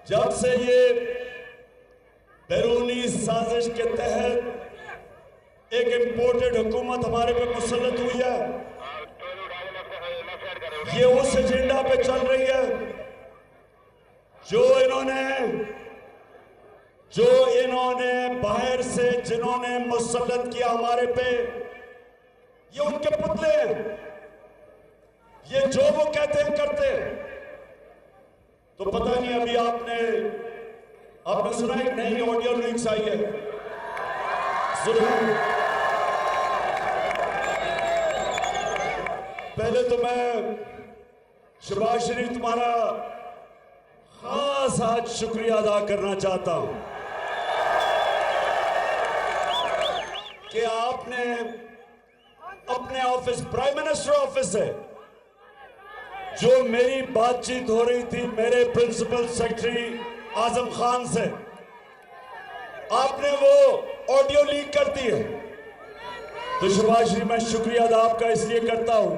जब से ये बैरूनी साजिश के तहत एक इम्पोर्टेड हुकूमत हमारे पे मुसल्लत हुई है, ये उस एजेंडा पे चल रही है जो इन्होंने बाहर से जिन्होंने मुसल्लत किया हमारे पे, ये उनके पुतले हैं। ये जो वो कहते हैं करते हैं। तो पता नहीं अभी आपने सुना एक नई ऑडियो लीक्स आई है, सुना? पहले तो मैं शहबाज शरीफ तुम्हारा खास आज शुक्रिया अदा करना चाहता हूं कि आपने अपने ऑफिस, प्राइम मिनिस्टर ऑफिस से जो मेरी बातचीत हो रही थी मेरे प्रिंसिपल सेक्रेटरी आजम खान से, आपने वो ऑडियो लीक कर दी है। तो शहबाज शरीफ, मैं शुक्रिया अदा आपका इसलिए करता हूं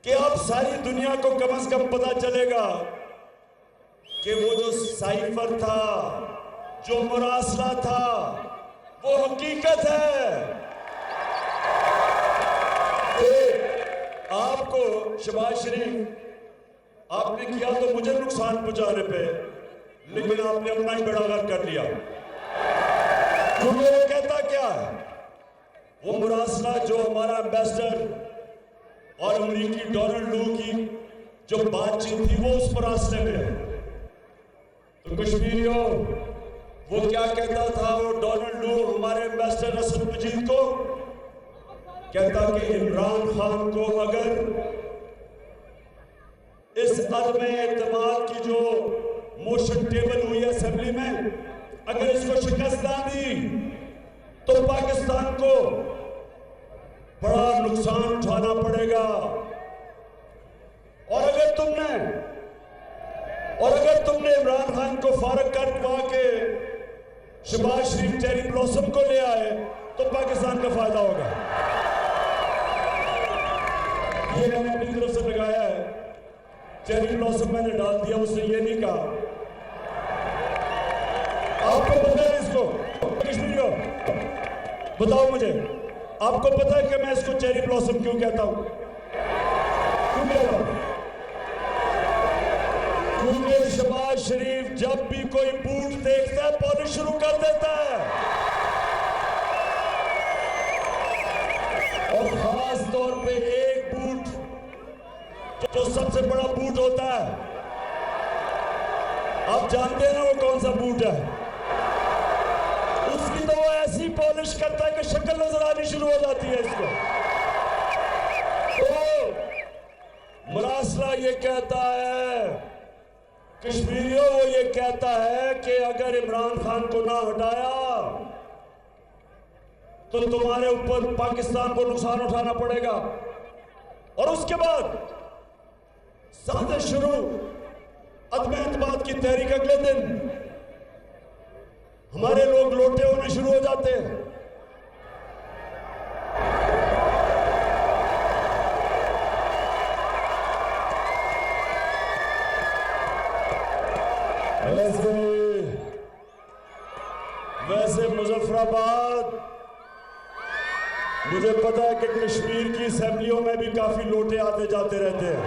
कि आप सारी दुनिया को कम से कम पता चलेगा कि वो जो साइफर था, जो मुरासला था, वो हकीकत है। आपको शहबाज शरीफ आपने किया तो मुझे नुकसान पहुंचाने पे, लेकिन आपने अपना ही बेड़ागर्क कर लिया। क्योंकि वो कहता क्या है, वो मुरासला जो हमारा एम्बेसडर और अमेरिकी डोनाल्ड लू की जो बातचीत थी वो उस मुरासले में है। तो कश्मीरियों, वो क्या कहता था, वो डोनाल्ड लू हमारे एम्बेसडर असद मजीद को कहता कि इमरान खान को अगर इस अदम एतमाद की जो मोशन टेबल हुई है असेंबली में, अगर इसको शिकस्त ना दी तो पाकिस्तान को बड़ा नुकसान उठाना पड़ेगा। और अगर तुमने इमरान खान को फारग करवा के शहबाज शरीफ चेरी ब्लॉसम को ले आए तो पाकिस्तान का फायदा होगा। ये मैंने अपनी तरफ से लगाया है, चेरी ब्लॉसम मैंने डाल दिया, उसने ये नहीं कहा। आपको पता है इसको? कश्मीरियों, बताओ मुझे, आपको पता है कि मैं इसको चेरी ब्लॉसम क्यों कहता हूं? क्यों कहता हूं? क्योंकि शहबाज शरीफ जब भी कोई बूट देखता है पॉलिश शुरू कर देता है, और खास तौर पे एक बूट जो सबसे बड़ा बूट होता है, आप जानते हैं ना वो कौन सा बूट है? उसकी तो वो ऐसी पॉलिश करता है कि शक्ल नजर आनी शुरू हो जाती है इसको। तो मुरासला ये कहता है, कश्मीरियों, वो ये कहता है कि अगर इमरान खान को ना हटाया तो तुम्हारे ऊपर पाकिस्तान को नुकसान उठाना पड़ेगा। और उसके बाद साजिश शुरू, अदम एतमाद की तहरीक, अगले दिन हमारे लोग लोटे होने शुरू हो जाते हैं। वैसे मुजफ्फराबाद, मुझे पता है कि कश्मीर की असेंबलियों में भी काफी लोटे आते जाते रहते हैं,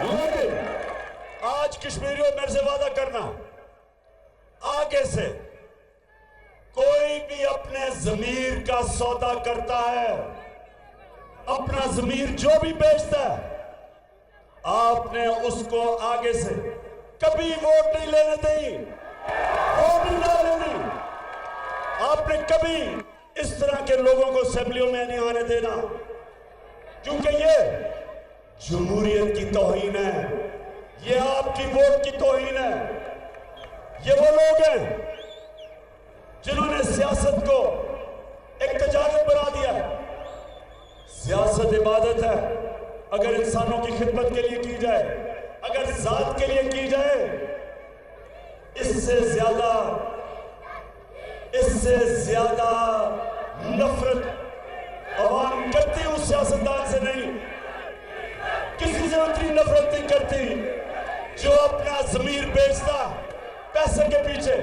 लेकिन आज कश्मीरियों मेरे से वादा करना, आगे से कोई भी अपने जमीर का सौदा करता है, अपना जमीर जो भी बेचता है, आपने उसको आगे से कभी वोट नहीं लेने देनी, वोट नहीं डालनी। आपने कभी इस तरह के लोगों को असेंबलियों में नहीं आने देना, क्योंकि ये जमहूरियत की तौहीन है, ये आपकी वोट की तौहीन है। ये वो लोग हैं जिन्होंने सियासत को एक तजारत बना दिया है। सियासत इबादत है, अगर इंसानों की खिदमत के लिए की जाए, अगर जात के लिए की जाए, इससे ज्यादा नफरत आवाम करती उस सियासतदान से नहीं से उतनी नफरत नहीं करती जो अपना जमीर बेचता पैसे के पीछे।